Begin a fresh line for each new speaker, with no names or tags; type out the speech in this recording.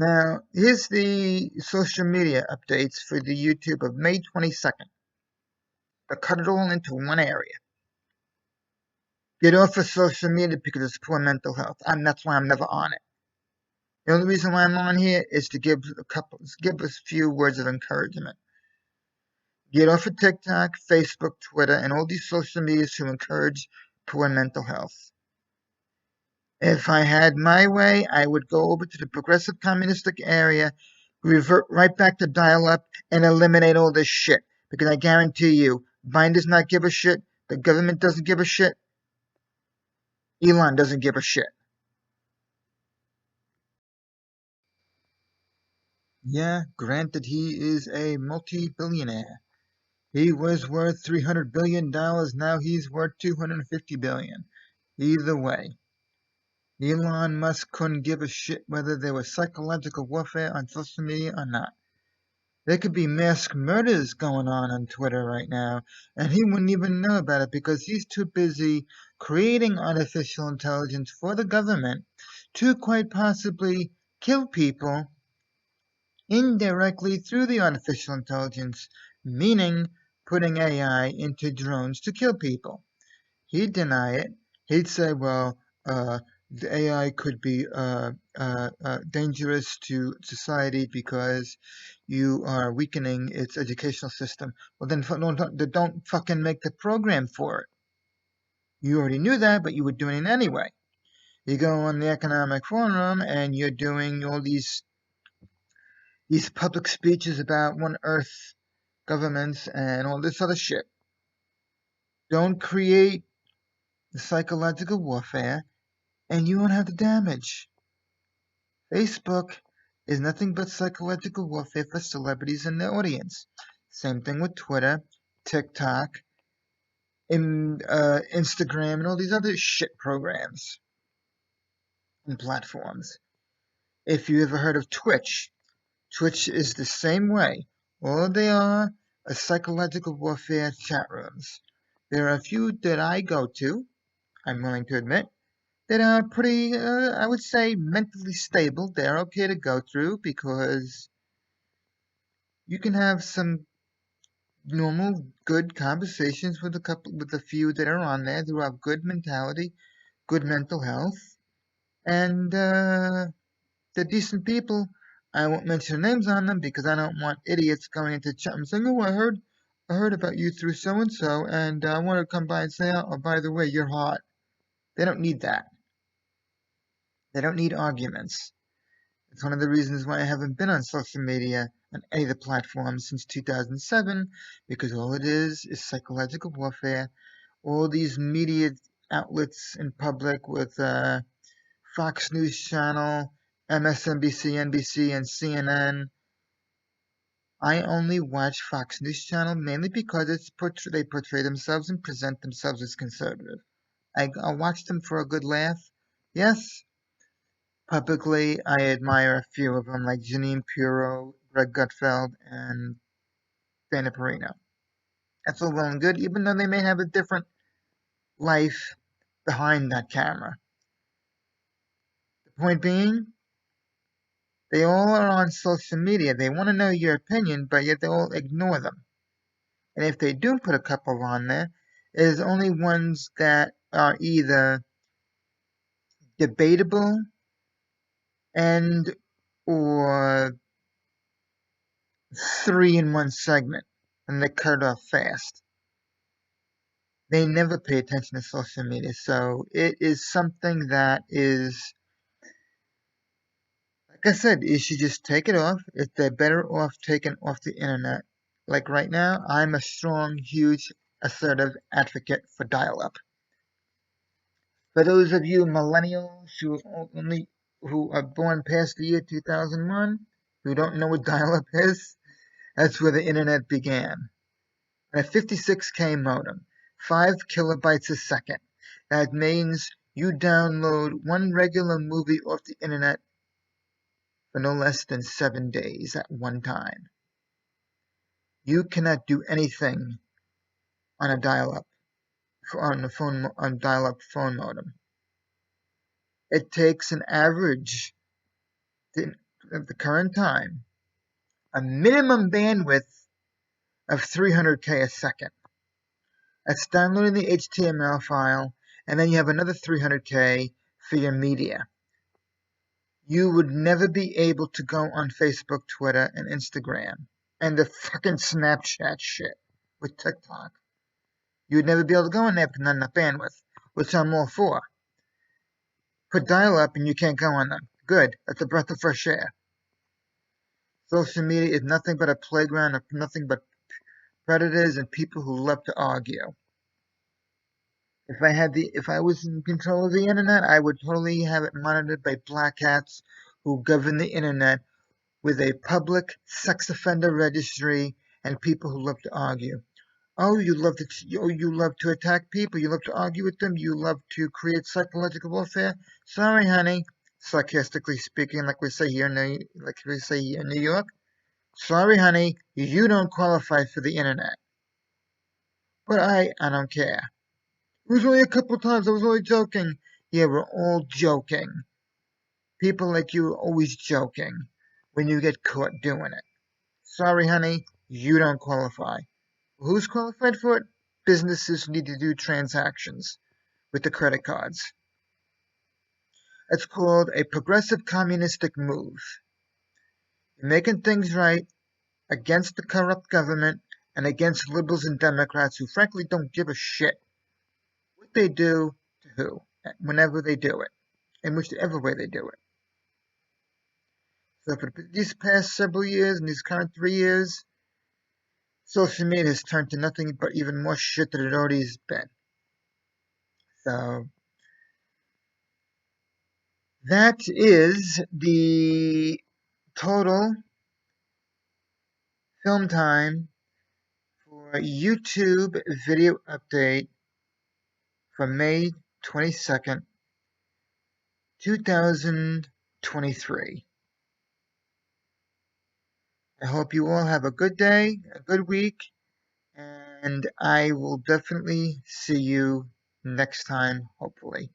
Now, here's the social media updates for the YouTube of May 22nd. I cut it all into one area. Get off of social media because it's poor mental health. That's why I'm never on it. The only reason why I'm on here is to give a few words of encouragement. Get off of TikTok, Facebook, Twitter, and all these social medias to encourage poor mental health. If I had my way, I would go over to the progressive communistic area, revert right back to dial-up, and eliminate all this shit. Because I guarantee you, Biden does not give a shit, the government doesn't give a shit, Elon doesn't give a shit. Yeah, granted he is a multi-billionaire. He was worth $300 billion, now he's worth $250 billion. Either way, Elon Musk couldn't give a shit whether there was psychological warfare on social media or not. There could be mass murders going on Twitter right now, and he wouldn't even know about it because he's too busy creating artificial intelligence for the government to quite possibly kill people indirectly through the artificial intelligence, meaning putting AI into drones to kill people. He'd deny it. He'd say, well, the AI could be dangerous to society because you are weakening its educational system. Well, then don't fucking make the program for it. You already knew that, but you were doing it anyway. You go on the Economic Forum and you're doing all these public speeches about one Earth governments and all this other shit. Don't create the psychological warfare and you won't have the damage. Facebook is nothing but psychological warfare for celebrities and their audience. Same thing with Twitter, TikTok, Instagram, and all these other shit programs and platforms. If you ever heard of Twitch, Twitch is the same way. All they are psychological warfare chat rooms. There are a few that I go to, I'm willing to admit, that are pretty, I would say, mentally stable. They're okay to go through because you can have some normal, good conversations with a few that are on there who have good mentality, good mental health, and they're decent people. I won't mention names on them because I don't want idiots going into chat and saying, "Oh, I heard about you through so and so, and I want to come by and say, oh, by the way, you're hot." They don't need that. They don't need arguments. It's one of the reasons why I haven't been on social media on any of the platforms since 2007, because all it is psychological warfare. All these media outlets in public with Fox News Channel, MSNBC, NBC, and CNN. I only watch Fox News Channel mainly because they portray themselves and present themselves as conservative. I'll watch them for a good laugh. Yes, publicly, I admire a few of them, like Janine Pirro, Greg Gutfeld, and Dana Perino. That's all well and good, even though they may have a different life behind that camera. The point being, they all are on social media. They want to know your opinion, but yet they all ignore them. And if they do put a couple on there, it is only ones that are either debatable and or 3 in one segment, and they cut off fast. They never pay attention to social media, so it is something that is, like I said, you should just take it off. If they're better off taken off the internet. Like right now, I'm a strong, huge, assertive advocate for dial-up. For those of you millennials who are born past the year 2001, who don't know what dial-up is, that's where the internet began. And a 56K modem, 5 kilobytes a second. That means you download one regular movie off the internet for no less than 7 days at one time. You cannot do anything on a dial-up dial-up phone modem. It takes an average at the current time, a minimum bandwidth of 300K a second. That's downloading the HTML file, and then you have another 300K for your media. You would never be able to go on Facebook, Twitter, and Instagram, and the fucking Snapchat shit with TikTok. You would never be able to go on there because not enough bandwidth, which I'm all for. Put dial-up and you can't go on them. Good. That's a breath of fresh air. Social media is nothing but a playground of nothing but predators and people who love to argue. If I was in control of the internet, I would totally have it monitored by black hats who govern the internet with a public sex offender registry and people who love to argue. Oh, you love to attack people. You love to argue with them. You love to create psychological warfare. Sorry, honey. Sarcastically speaking, like we say here in New York. Sorry, honey. You don't qualify for the internet. But I don't care. It was only a couple times. I was only joking. Yeah, we're all joking. People like you are always joking when you get caught doing it. Sorry, honey. You don't qualify. Who's qualified for it? Businesses need to do transactions with the credit cards. It's called a progressive communistic move. You're making things right against the corrupt government and against liberals and Democrats who frankly don't give a shit what they do to who, whenever they do it, in whichever way they do it. So for these past several years and these current 3 years, social media has turned to nothing but even more shit than it already has been. So that is the total film time for YouTube video update for May 22nd, 2023. I hope you all have a good day, a good week, and I will definitely see you next time, hopefully.